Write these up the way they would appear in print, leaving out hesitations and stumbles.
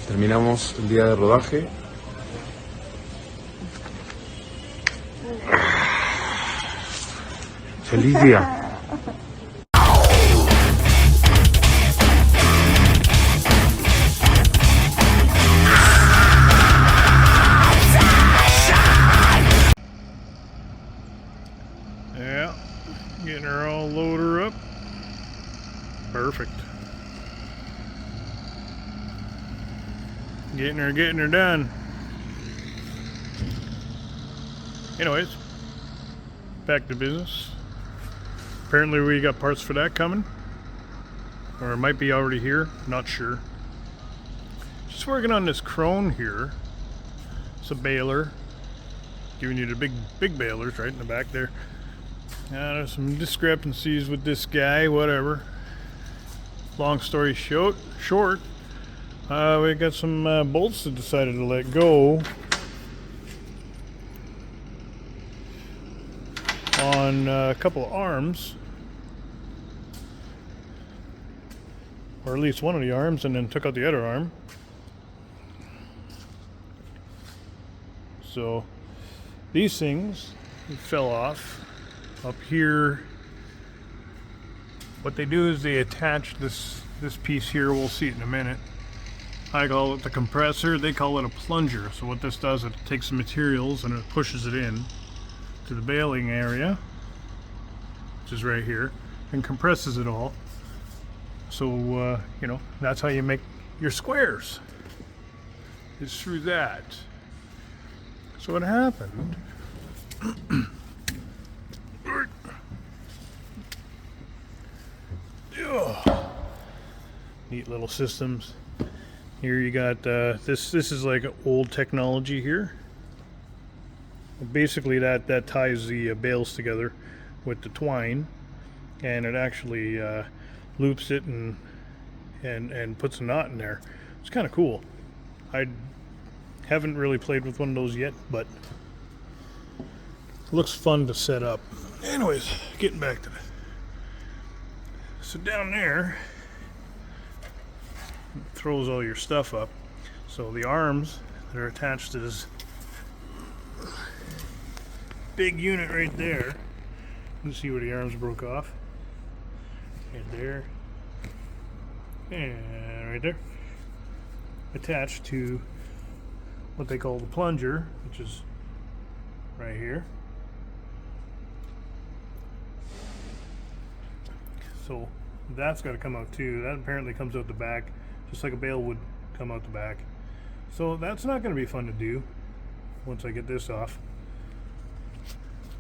Terminamos el día de rodaje. Feliz día. Yeah, getting her all loaded her up. Perfect. Getting her done. Anyways, back to business. Apparently we got parts for that coming. Or it might be already here, not sure. Just working on this Krone here. It's a Baler. Giving you the big balers right in the back there. There's some discrepancies with this guy, whatever. Long story short, we got some bolts that decided to let go on a couple of arms, or at least one of the arms, and then took out the other arm. So these things fell off. Up here, what they do is they attach this piece here. We'll see it in a minute. I call it the compressor. They call it a plunger. So what this does, it takes the materials and it pushes it in to the baling area, which is right here, and compresses it all. So you know, that's how you make your squares. It's through that. So what happened? Neat little systems. Here you got this is like old technology here. Basically that ties the bales together with the twine, and it actually loops it and puts a knot in there. It's kind of cool. I haven't really played with one of those yet, but it looks fun to set up. Anyways, getting back to that. So down there, it throws all your stuff up. So the arms that are attached to this big unit right there. You can see where the arms broke off. And there. And right there. Attached to what they call the plunger, which is right here. So that's got to come out too. That apparently comes out the back, just like a bale would come out the back. So that's not going to be fun to do once I get this off.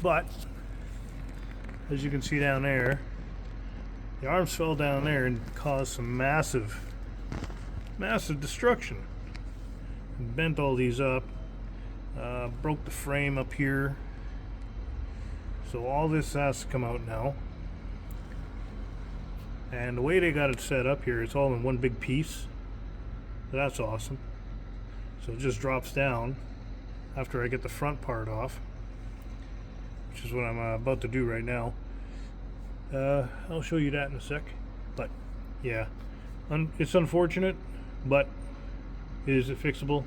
But as you can see down there, the arms fell down there and caused some massive destruction. Bent all these up, broke the frame up here. So all this has to come out now. And the way they got it set up here, it's all in one big piece. So that's awesome. So it just drops down after I get the front part off, which is what I'm about to do right now. I'll show you that in a sec. But yeah, it's unfortunate, but is it fixable?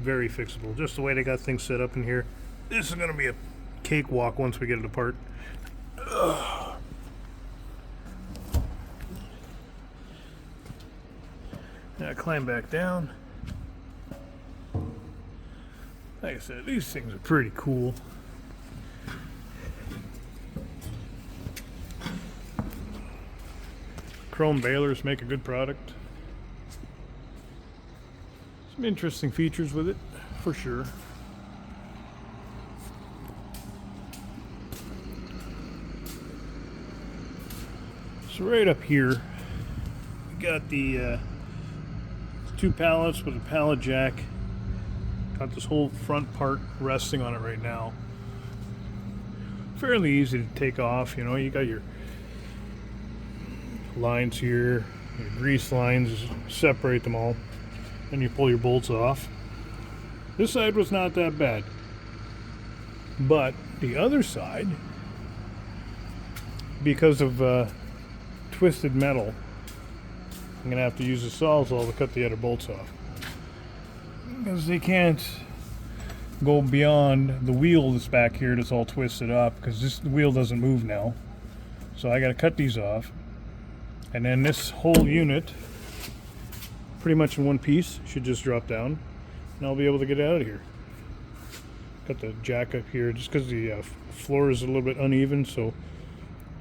Very fixable. Just the way they got things set up in here. This is going to be a cakewalk once we get it apart. Now climb back down. Like I said, these things are pretty cool. Chrome balers make a good product. Some interesting features with it, for sure. So right up here, we got the two pallets with a pallet jack. Got this whole front part resting on it right now. Fairly easy to take off, you know. You got your lines here, your grease lines, separate them all. Then you pull your bolts off. This side was not that bad. But the other side, because of twisted metal, I'm going to have to use a sawzall to cut the other bolts off. because they can't go beyond the wheel that's back here that's all twisted up, because this wheel doesn't move now. So I got to cut these off, and then this whole unit pretty much in one piece should just drop down, and I'll be able to get out of here. Got the jack up here just because the floor is a little bit uneven, so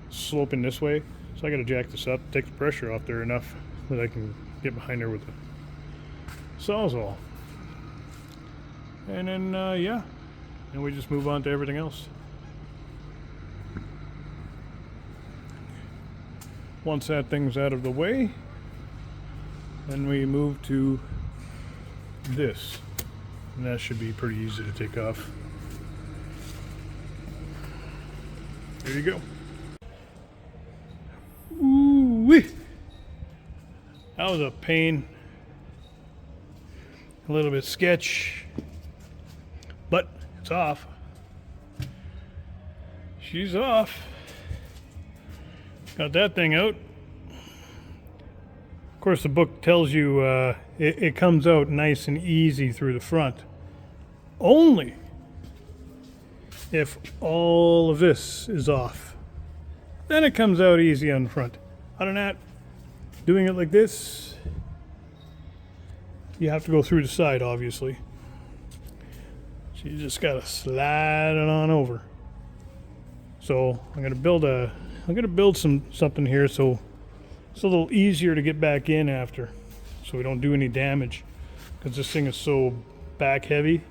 sloping this way. So I got to jack this up, take the pressure off there enough that I can get behind there with the sawzall. And then yeah, and we just move on to everything else. Once that thing's out of the way, then we move to this, and that should be pretty easy to take off. There you go. Ooh-wee. That was a pain. A little bit sketch, but it's off. She's off. Got that thing out. Of course, the book tells you it comes out nice and easy through the front. Only if all of this is off. Then it comes out easy on the front. Other than that, doing it like this, you have to go through the side, obviously. So you just gotta slide it on over. So I'm gonna build something here so it's a little easier to get back in after, so we don't do any damage, because this thing is so back heavy.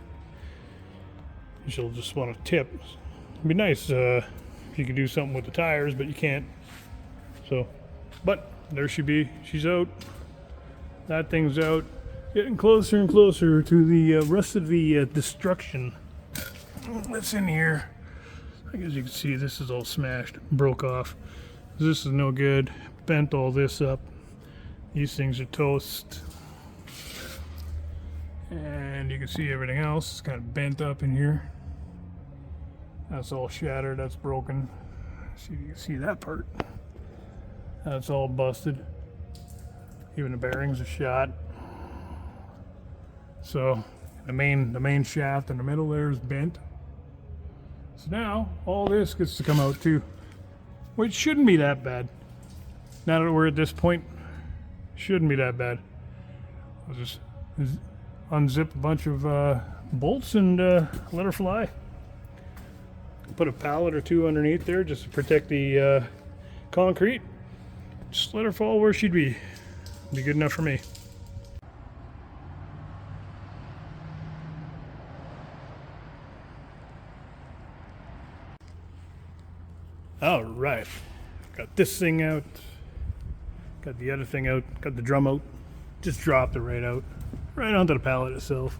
You'll just want to tip. It'd be nice if you could do something with the tires, but you can't. So, but there she be. She's out. That thing's out. Getting closer and closer to the rest of the destruction that's in here. I guess you can see this is all smashed, broke off. This is no good. Bent all this up. These things are toast. And you can see everything else. It's kind of bent up in here. That's all shattered. That's broken. See, you can see that part. That's all busted. Even the bearings are shot. So the main shaft in the middle there is bent. So now all this gets to come out too, which shouldn't be that bad. Now that we're at this point, shouldn't be that bad. I'll just unzip a bunch of bolts and let her fly. Put a pallet or two underneath there just to protect the concrete. Just let her fall where she'd be. Be good enough for me. All right, got this thing out, got the other thing out, got the drum out, just dropped it right out, right onto the pallet itself.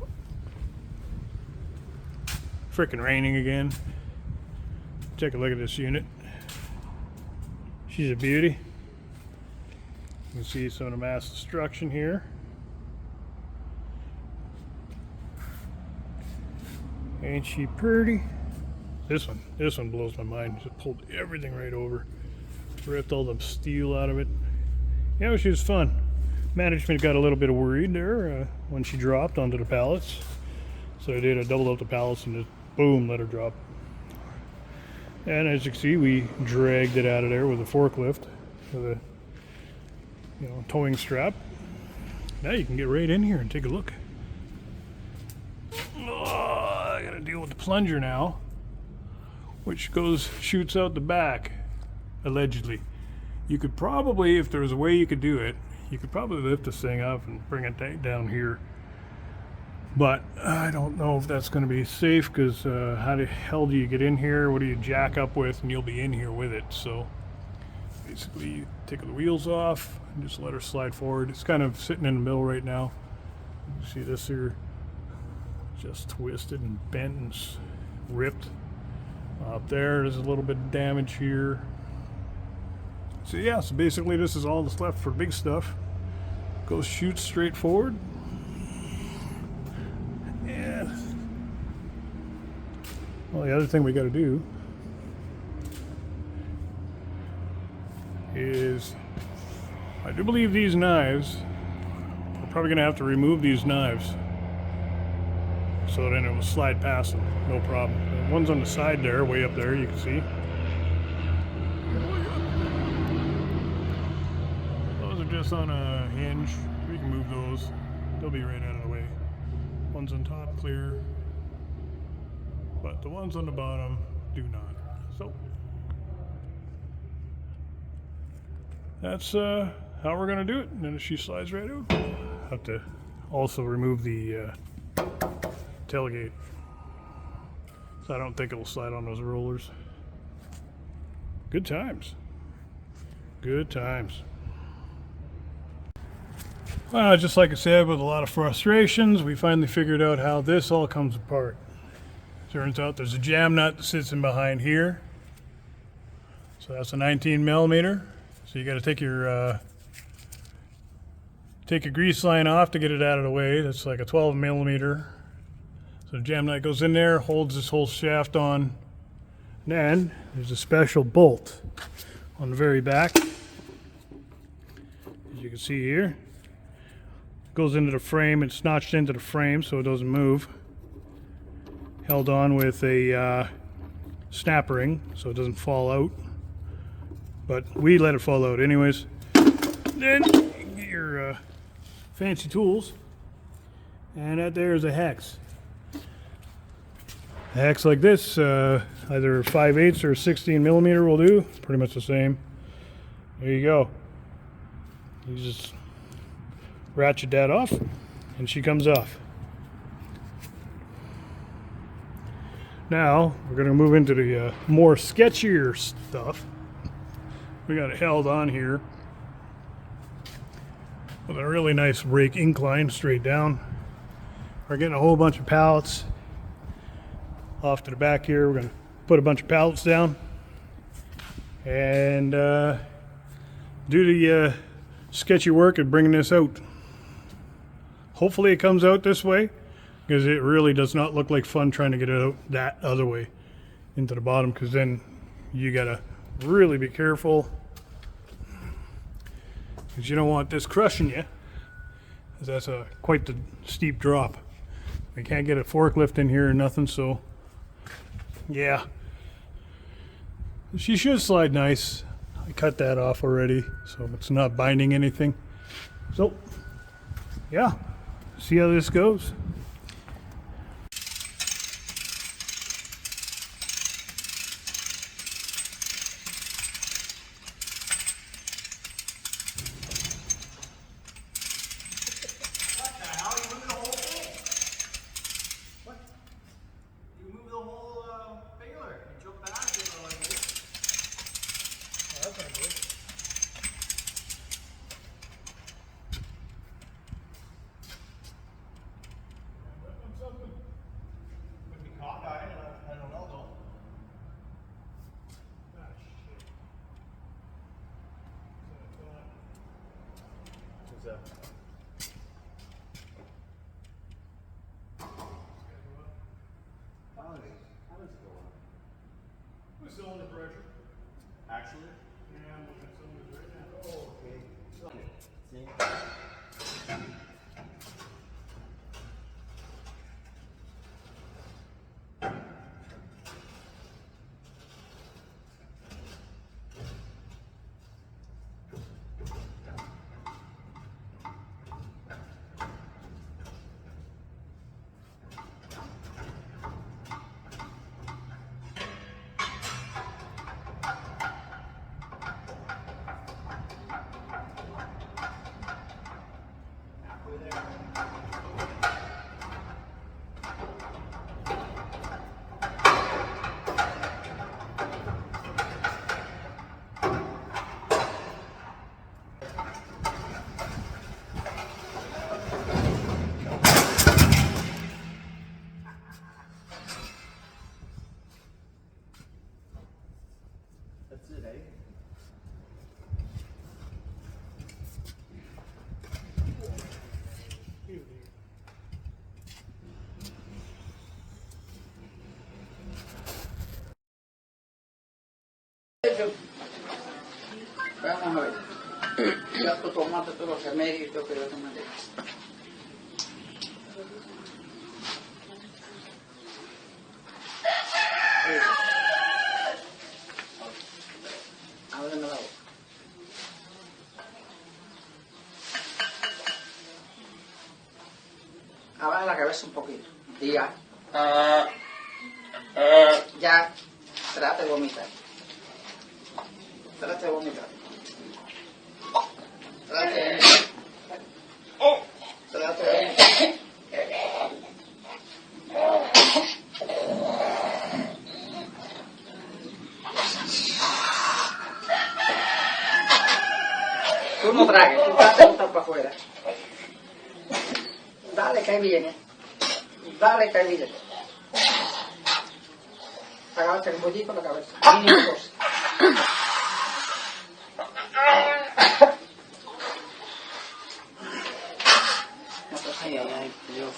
Frickin' raining again. Take a look at this unit. She's a beauty. You can see some of the mass destruction here. Ain't she pretty? This one blows my mind. Just pulled everything right over. Ripped all the steel out of it. Yeah, she was fun. Management got a little bit worried there when she dropped onto the pallets. So I doubled up the pallets and just boom, let her drop. And as you can see, we dragged it out of there with a forklift with a towing strap. Now you can get right in here and take a look. Oh, I gotta deal with the plunger now, which shoots out the back, allegedly. You could probably, if there was a way you could do it, you could probably lift this thing up and bring it down here. But I don't know if that's going to be safe, because how the hell do you get in here? What do you jack up with? And you'll be in here with it. So basically you take the wheels off and just let her slide forward. It's kind of sitting in the middle right now. You see this here, just twisted and bent and ripped. Up there's a little bit of damage here. So yeah, so basically this is all that's left for big stuff. Goes shoots straight forward. And well, the other thing we got to do is, I do believe these knives, we're probably going to have to remove these knives. so then it will slide past them, no problem. The ones on the side there, way up there, you can see. Those are just on a hinge. We can move those. They'll be right out of the way. Ones on top clear, but the ones on the bottom do not. So that's how we're gonna do it. And then if she slides right out, have to also remove the tailgate. So I don't think it'll slide on those rollers. Good times. Good times. Well, just like I said, with a lot of frustrations, we finally figured out how this all comes apart. Turns out there's a jam nut that sits in behind here. So that's a 19 millimeter. So you got to take your grease line off to get it out of the way. That's like a 12 millimeter. So the jam nut goes in there, holds this whole shaft on. And then there's a special bolt on the very back, as you can see here. Goes into the frame. It's notched into the frame so it doesn't move. Held on with a snap ring so it doesn't fall out. But we let it fall out anyways. Then you can get your fancy tools, and that there is a hex. A hex like this, either 5/8 or 16 millimeter will do. Pretty much the same. There you go. You just ratchet that off, and she comes off. Now we're going to move into the more sketchier stuff. We got it held on here with a really nice rake incline straight down. We're getting a whole bunch of pallets off to the back here. We're going to put a bunch of pallets down and do the sketchy work of bringing this out. Hopefully it comes out this way, because it really does not look like fun trying to get it out that other way into the bottom, because then you gotta really be careful, because you don't want this crushing you, because that's quite the steep drop. We can't get a forklift in here or nothing, so yeah. She should slide nice. I cut that off already, so it's not binding anything. So yeah, see how this goes. Baler, you jump back and like this. Oh, that's not good. Could be cockeyed, I don't know though. Ah, shit. What's that? Who's cylinder pressure? Actually? Yeah, I'm looking at cylinders right now. Oh, okay. See? That's it, eh? Vamos a ver. Ya tu tomate todos los remedios que yo tomate. Abajo la cabeza un poquito. Ya. Ya. Trate de vomitar. Trate de vomitar. Trate de vomitar. Trate de vomitar. Tú no tragues, tú trate de botar para afuera. Dale que ahí viene. Dale que ahí viene. Agáchate un pollito en la cabeza. Mínima cosa. Ay, ay, ay, Dios.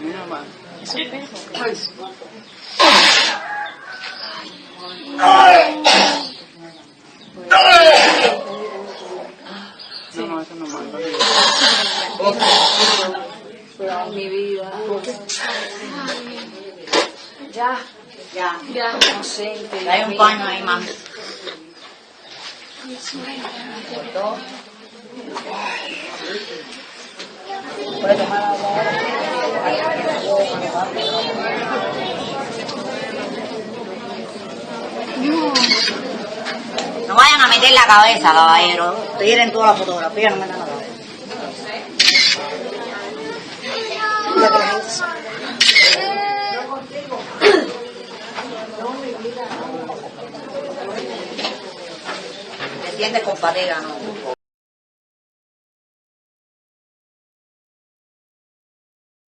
Mira más. No, eso no manda. Ay, mi vida. Ya. Ya. No sé. Hay un paño ahí, mami. Puede tomar agua ahora. No vayan a meter la cabeza, caballero. Tiren toda la fotografía, no metan la cabeza. Te sientes con fatiga, ¿no?